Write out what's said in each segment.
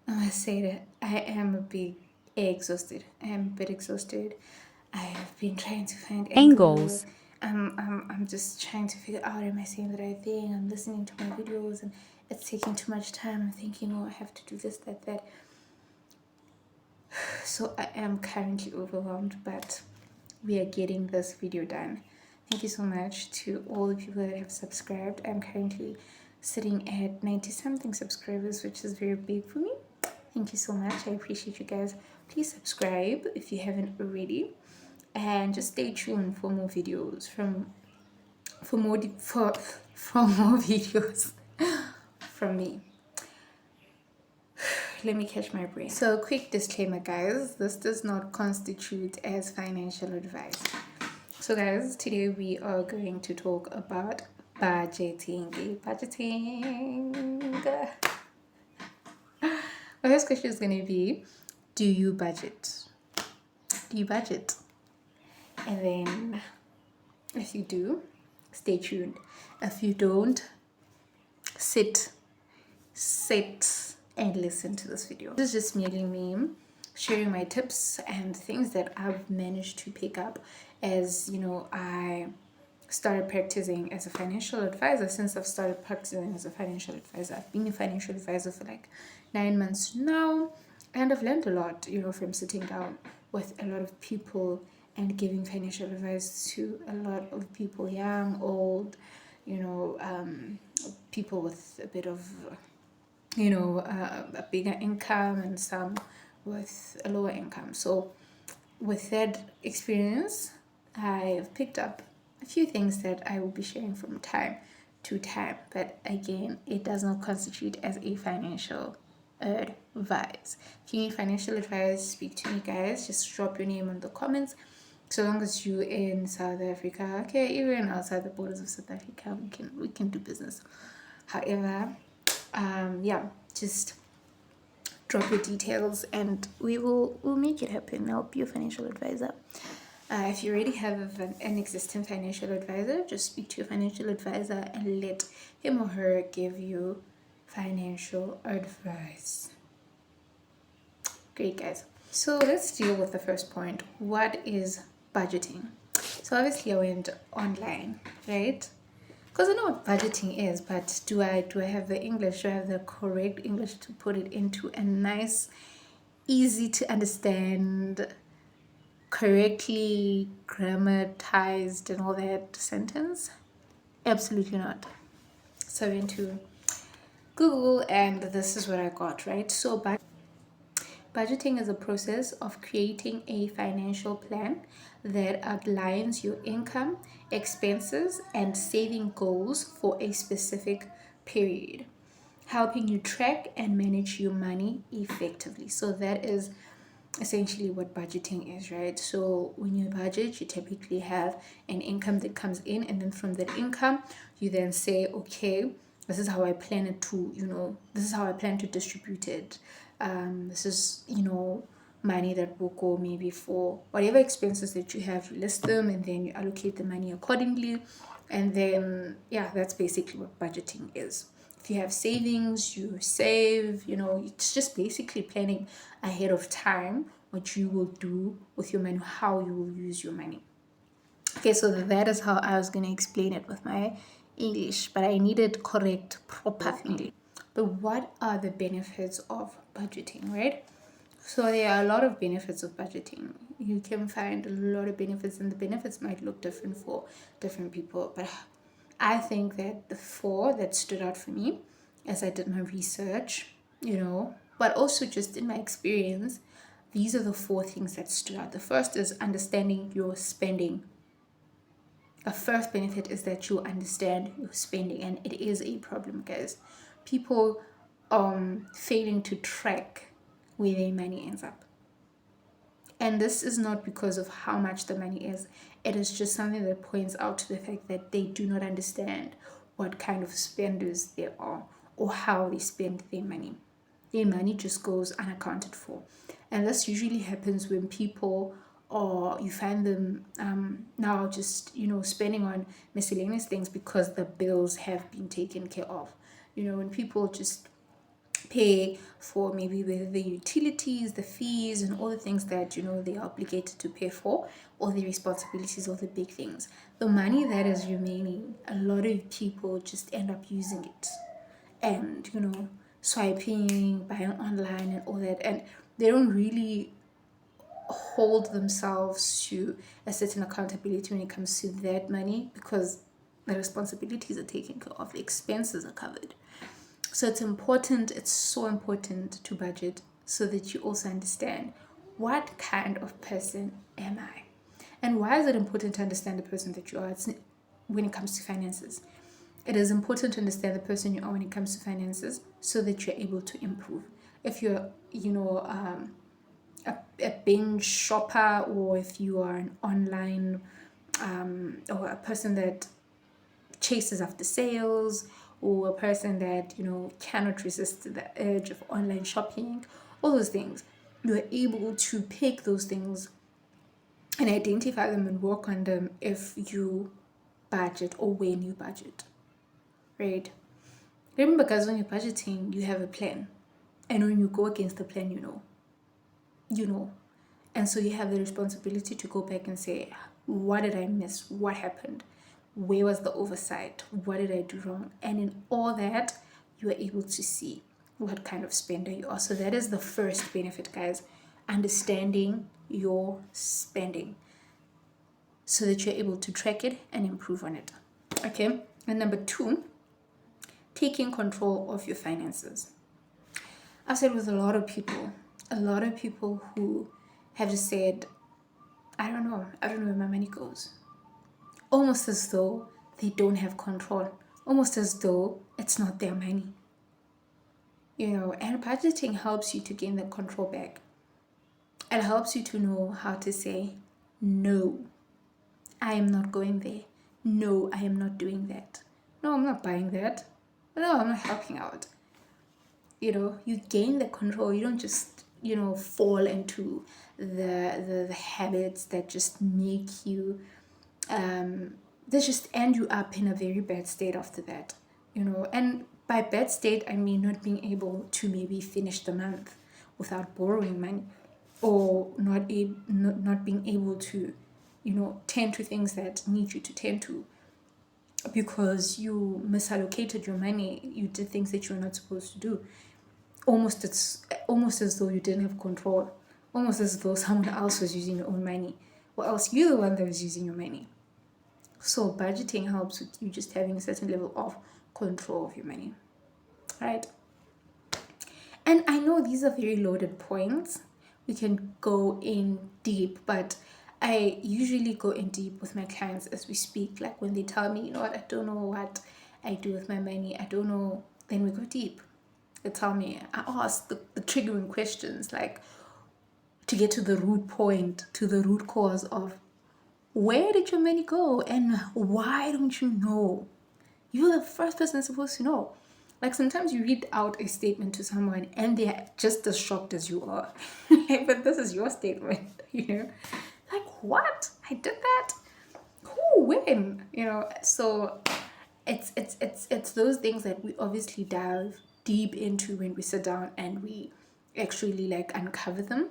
I must say that I am a bit exhausted. I am a bit exhausted. I have been trying to find Angle. Angles. I'm just trying to figure out, am I saying the right thing? I'm listening to my videos and it's taking too much time. I'm thinking, oh, I have to do this, that, that. So I am currently overwhelmed, but we are getting this video done. Thank you so much to all the people that have subscribed. I'm currently sitting at 90 something subscribers, which is very big for me. Thank you so much. I appreciate you guys. Please subscribe if you haven't already, and just stay tuned for more videos for more videos from me. Let me catch my breath. So, quick disclaimer, guys, this does not constitute as financial advice. So, guys, today we are going to talk about budgeting. Budgeting. My first question is going to be, do you budget? Do you budget? And then, if you do, stay tuned. If you don't, sit and listen to this video. This is just merely me sharing my tips and things that I've managed to pick up as I started practicing as a financial advisor. Since I've started practicing as a financial advisor, I've been a financial advisor for like 9 months now, and I've learned a lot from sitting down with a lot of people and giving financial advice to a lot of people, young, old, people with a bit of a bigger income and some with a lower income. So with that experience, I've picked up a few things that I will be sharing from time to time. But again, it does not constitute as a financial advice. If you need financial advice, speak to me, guys. Just drop your name in the comments. So long as you're in South Africa, okay, even outside the borders of South Africa, we can do business. However, yeah, just drop your details and we'll make it happen. I'll be your financial advisor. If you already have an existing financial advisor, just speak to your financial advisor and let him or her give you financial advice. Great, guys. So let's deal with the first point. What is budgeting? So obviously I went online, right? Because I know what budgeting is, but do I have the English? Do I have the correct English to put it into a nice, easy to understand, correctly grammatized and all that sentence? Absolutely not. So I went to Google and this is what I got, right? So budgeting is a process of creating a financial plan that outlines your income, expenses, and saving goals for a specific period, helping you track and manage your money effectively. So that is essentially what budgeting is, right? So when you budget, you typically have an income that comes in, and then from that income, you then say, okay, this is how I plan it to, this is how I plan to distribute it. This is, money that will go maybe for whatever expenses that you have, you list them and then you allocate the money accordingly. And then, yeah, that's basically what budgeting is. If you have savings, you save, it's just basically planning ahead of time what you will do with your money, how you will use your money. Okay, so that is how I was going to explain it with my English, but I needed correct, proper English. But what are the benefits of budgeting, right? So there are a lot of benefits of budgeting. You can find a lot of benefits, and the benefits might look different for different people. But I think that the four that stood out for me as I did my research, but also just in my experience, these are the four things that stood out. The first is understanding your spending. A first benefit is that you understand your spending, and it is a problem, guys. People failing to track where their money ends up. And this is not because of how much the money is. It is just something that points out to the fact that they do not understand what kind of spenders they are or how they spend their money. Their money just goes unaccounted for. And this usually happens when people, or you find them now just, spending on miscellaneous things because the bills have been taken care of. When people just pay for maybe the utilities, the fees, and all the things that they're obligated to pay for, all the responsibilities, all the big things. The money that is remaining, a lot of people just end up using it, and swiping, buying online, and all that, and they don't really hold themselves to a certain accountability when it comes to that money, because the responsibilities are taken care of, the expenses are covered. So it's so important to budget, so that you also understand what kind of person am I. And why is it important to understand the person that you are when it comes to finances? It is important to understand the person you are when it comes to finances, so that you're able to improve. If you're, a binge shopper, or if you are an online, or a person that chases after sales, or a person that cannot resist the urge of online shopping, all those things, you are able to pick those things and identify them and work on them if you budget, or when you budget, right? Remember, guys, when you're budgeting, you have a plan, and when you go against the plan, you know and so you have the responsibility to go back and say, what did I miss, what happened, where was the oversight, what did I do wrong? And in all that, you are able to see what kind of spender you are. So that is the first benefit, guys, understanding your spending, so that you're able to track it and improve on it. Okay. And number 2, taking control of your finances. I've said with a lot of people who have just said, I don't know where my money goes. Almost as though they don't have control. Almost as though it's not their money. And budgeting helps you to gain that control back. It helps you to know how to say, no, I am not going there. No, I am not doing that. No, I'm not buying that. No, I'm not helping out. You gain the control. You don't just fall into the habits that just make you that just end you up in a very bad state after that. And by bad state, I mean not being able to maybe finish the month without borrowing money, or not being able to tend to things that need you to tend to, because you misallocated your money, you did things that you're not supposed to do. It's almost as though you didn't have control, almost as though someone else was using your own money, or else you're the one that was using your money. So budgeting helps with you just having a certain level of control of your money, right? And I know these are very loaded points. We can go in deep, but I usually go in deep with my clients as we speak. Like when they tell me, I don't know what I do with my money, I don't know, then we go deep. They tell me, I ask the triggering questions, like to get to the root point, to the root cause of, where did your money go, and why don't you know? You're the first person supposed to know. Like sometimes you read out a statement to someone and they're just as shocked as you are. But this is your statement, Like, what? I did that? Who? When? So it's those things that we obviously dive deep into when we sit down and we actually like uncover them.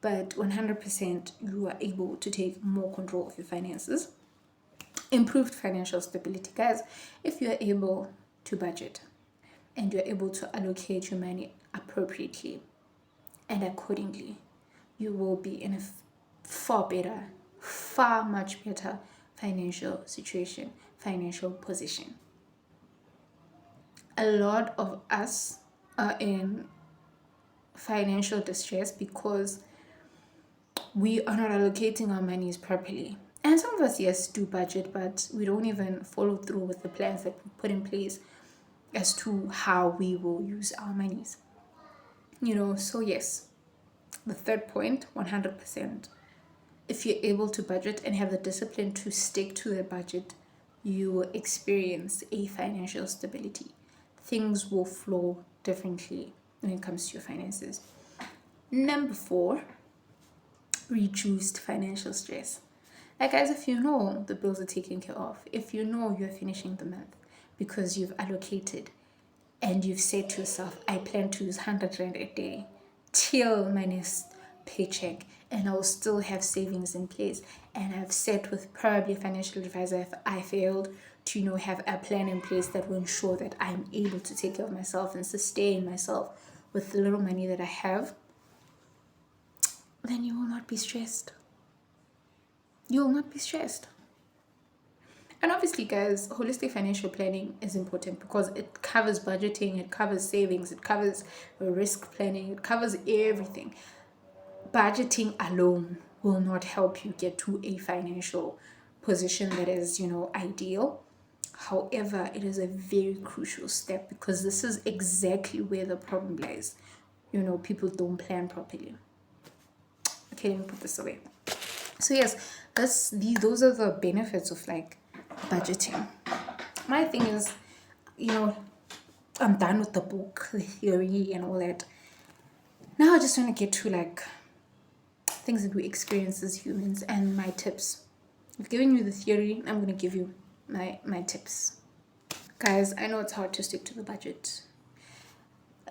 But 100% you are able to take more control of your finances. Improved financial stability, guys, if you're able to budget and you're able to allocate your money appropriately and accordingly, you will be in a far much better financial situation, financial position. A lot of us are in financial distress because we are not allocating our monies properly. And some of us, yes, do budget, but we don't even follow through with the plans that we put in place as to how we will use our monies. So yes, the third point, 100%. If you're able to budget and have the discipline to stick to the budget, you will experience a financial stability. Things will flow differently when it comes to your finances. Number 4, reduced financial stress. Like, guys, if you know the bills are taken care of, if you know you're finishing the month because you've allocated and you've said to yourself, I plan to use 100 Rand a day till my next paycheck, and I'll still have savings in place. And I've said with probably a financial advisor, if I failed to, have a plan in place that will ensure that I'm able to take care of myself and sustain myself with the little money that I have, then you will not be stressed. You will not be stressed. And obviously, guys, holistic financial planning is important because it covers budgeting, it covers savings, it covers risk planning, it covers everything. Budgeting alone will not help you get to a financial position that is, ideal. However, it is a very crucial step because this is exactly where the problem lies. People don't plan properly. Okay, let me put this away. So yes, those are the benefits of like budgeting. My thing is, I'm done with the book, the theory and all that. Now I just want to get to like things that we experience as humans and my tips. I've given you the theory, I'm going to give you my tips. Guys, I know it's hard to stick to the budget.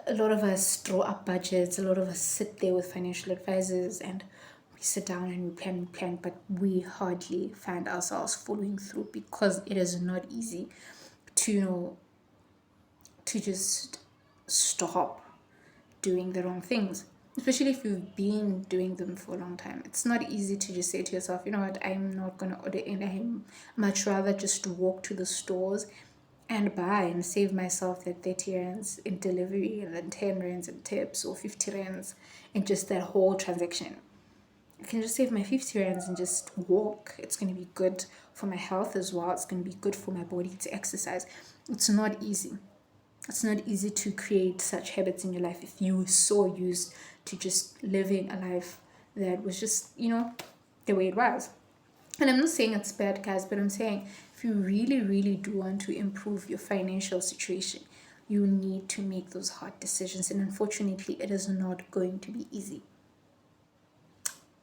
A lot of us draw up budgets, a lot of us sit there with financial advisors and we sit down and we plan, but we hardly find ourselves following through because it is not easy to, to just stop doing the wrong things, especially if you've been doing them for a long time. It's not easy to just say to yourself, you know what, I'm not going to order in. I'm much rather just walk to the stores and buy and save myself that 30 rands in delivery and then 10 rands in tips or 50 rands in just that whole transaction. I can just save my 50 rands and just walk. It's going to be good for my health as well. It's going to be good for my body to exercise. It's not easy. It's not easy to create such habits in your life if you were so used to just living a life that was just, the way it was. And I'm not saying it's bad, guys, but I'm saying if you really, really do want to improve your financial situation, you need to make those hard decisions. And unfortunately, it is not going to be easy.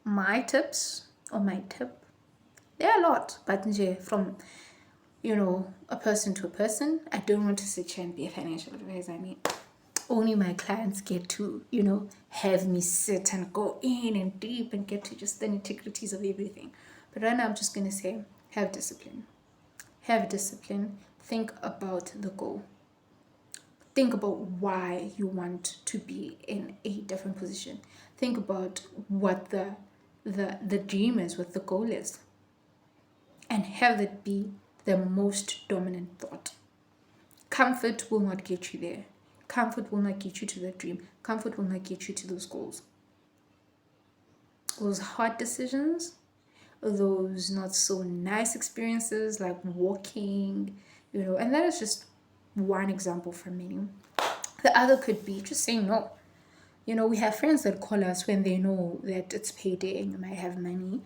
My tips, or my tip, there are a lot, but from a person to a person. I don't want to sit here and be a financial advisor. I mean, only my clients get to, have me sit and go in and deep and get to just the nitty-gritties of everything. But right now, I'm just going to say, have discipline. Have discipline. Think about the goal. Think about why you want to be in a different position. Think about what the dream is, what the goal is. And have it be the most dominant thought. Comfort will not get you there. Comfort will not get you to the dream. Comfort will not get you to those goals. Those hard decisions, those not so nice experiences like walking, and that is just one example from many. The other could be just saying no. We have friends that call us when they know that it's payday and you might have money,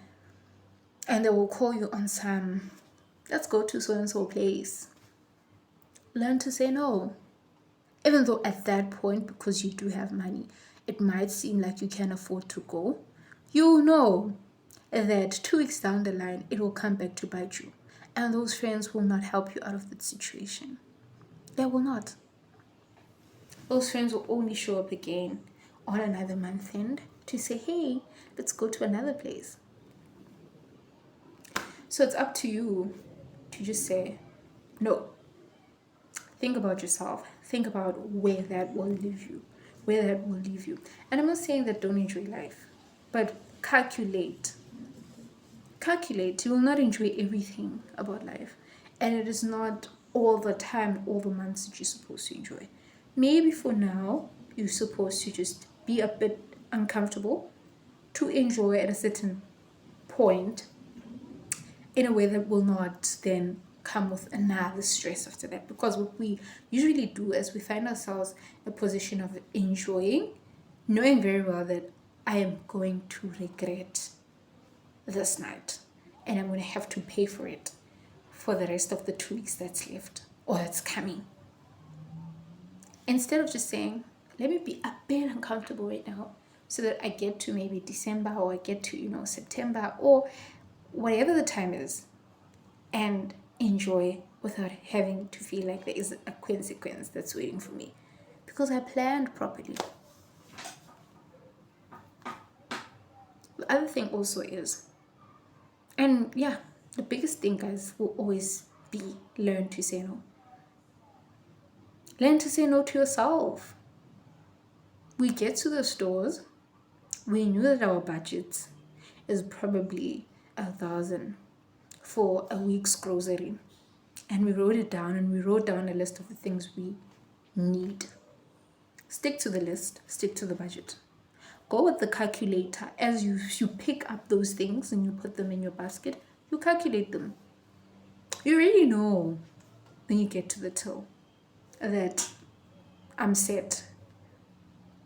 and they will call you on some, let's go to so and so place. Learn to say no. Even though at that point, because you do have money, it might seem like you can't afford to go, that 2 weeks down the line, it will come back to bite you. And those friends will not help you out of that situation. They will not. Those friends will only show up again on another month end to say, hey, let's go to another place. So it's up to you to just say no. Think about yourself. Think about where that will leave you. And I'm not saying that don't enjoy life, but calculate. You will not enjoy everything about life. And it is not all the time, all the months that you're supposed to enjoy. Maybe for now, you're supposed to just be a bit uncomfortable to enjoy at a certain point in a way that will not then come with another stress after that. Because what we usually do is we find ourselves in a position of enjoying, knowing very well that I am going to regret this night and I'm going to have to pay for it for the rest of the 2 weeks that's left or that's coming. Instead of just saying, let me be a bit uncomfortable right now so that I get to maybe December or I get to, September or whatever the time is and enjoy without having to feel like there is a consequence that's waiting for me, because I planned properly. The other thing also is, and yeah, the biggest thing, guys, will always be learn to say no. Learn to say no to yourself. We get to the stores, we knew that our budget is probably 1,000 for a week's grocery, and we wrote it down, and we wrote down a list of the things we need. Stick to the list, stick to the budget. Go with the calculator. As you pick up those things and you put them in your basket, you calculate them. You really know when you get to the till that I'm set.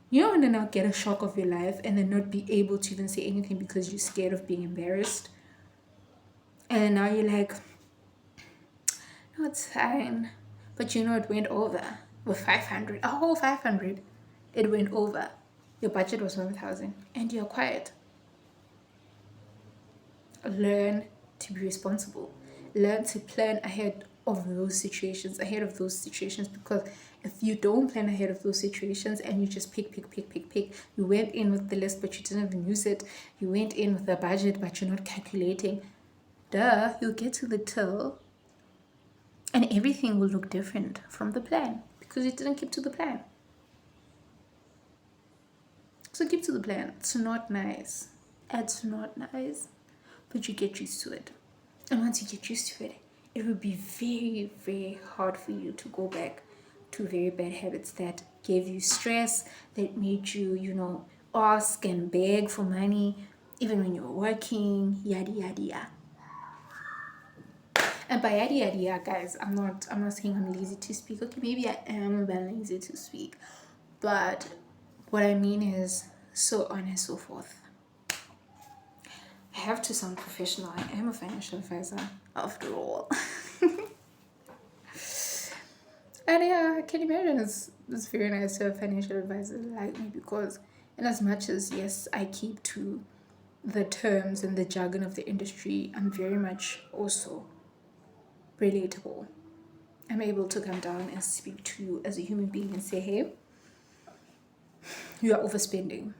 You don't want to now get a shock of your life and then not be able to even say anything because you're scared of being embarrassed. And now you're like, no, it's fine. But you know it went over with 500. A whole 500. It went over. Your budget was 1,000 and you're quiet. Learn to be responsible. Learn to plan ahead of those situations, because if you don't plan ahead of those situations and you just pick, you went in with the list but you didn't even use it, you went in with a budget but you're not calculating, you'll get to the till and everything will look different from the plan because you didn't keep to the plan. So keep to the plan. It's not nice. It's not nice, but you get used to it. And once you get used to it, it will be very, very hard for you to go back to very bad habits that gave you stress, that made you, ask and beg for money, even when you're working, yada, yada, yada. And by yada, yada, yada, guys, I'm not saying I'm lazy to speak. Okay, maybe I am lazy to speak. But what I mean is so on and so forth. I have to sound professional. I am a financial advisor, after all. And yeah, I can imagine it's very nice to have a financial advisor like me, because in as much as, yes, I keep to the terms and the jargon of the industry, I'm very much also relatable. I'm able to come down and speak to you as a human being and say, hey, you are overspending.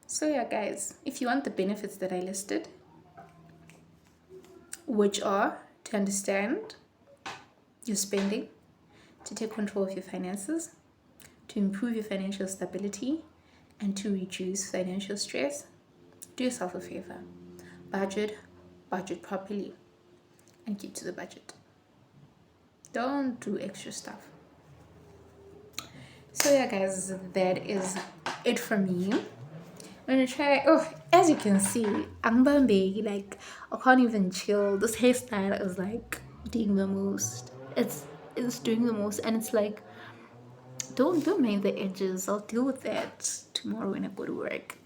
So yeah, guys, if you want the benefits that I listed, which are to understand your spending, to take control of your finances, to improve your financial stability, and to reduce financial stress, do yourself a favor. Budget properly, and keep to the budget. Don't do extra stuff. So yeah, guys, that is it from me. I'm gonna try. As you can see, I'm Bambi. Like, I can't even chill. This hairstyle is like doing the most. It's doing the most, and it's like, don't mind the edges. I'll deal with that tomorrow when I go to work.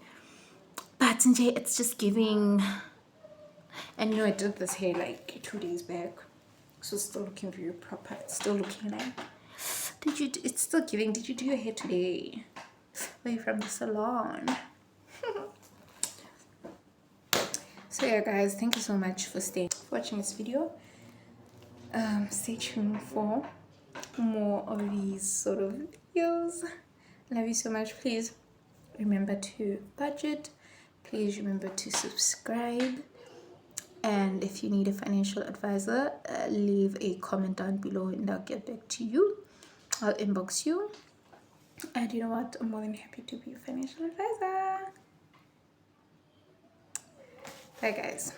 But Njay, it's just giving. And I did this hair like 2 days back, so it's still looking very proper. It's still looking like. It's still giving. Did you do your hair today? Away from the salon. So yeah, guys, thank you so much for watching this video. Stay tuned for more of these sort of videos. Love you so much. Please remember to budget. Please remember to subscribe. And if you need a financial advisor, leave a comment down below and I'll get back to you. I'll inbox you. And you know what? I'm more than happy to be a financial advisor. Bye, guys.